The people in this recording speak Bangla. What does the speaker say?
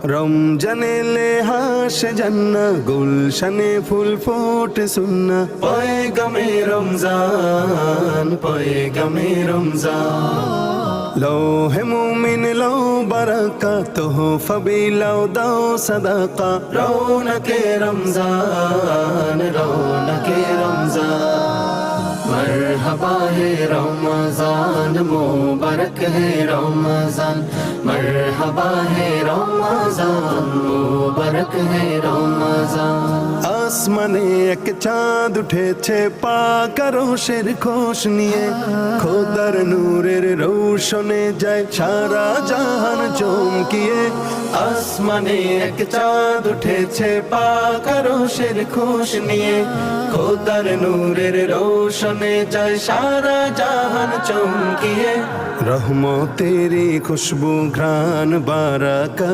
রমজানে লে হাসে জান্না, গুলশানে ফুল ফোটে সুন্না। পয়গামে রমজান, পয়গামে রমজান। লৌহে মুমিন লও বারাকা, তোহফা বিলাও দাও সাদাকা। রৌনকে রমজান, রৌনকে রমজান। मरहबा है रमजान, मुबारक है रमजान। मरहबा है रमजान, मुबारक है रमजान। আসমানে এক চাঁদ উঠেছে পাক আরশের খোশ নিয়ে, খোদার নূরের রৌশনে যায় সারা জাহান চমকিয়ে। আসমানে এক চাঁদ উঠেছে পাক আরশের খোশ নিয়ে, খোদার নূরের রৌশনে যায় সারা জাহান চমকিয়ে। রহমতেরি খুশবু ঘ্রাণ বারাকা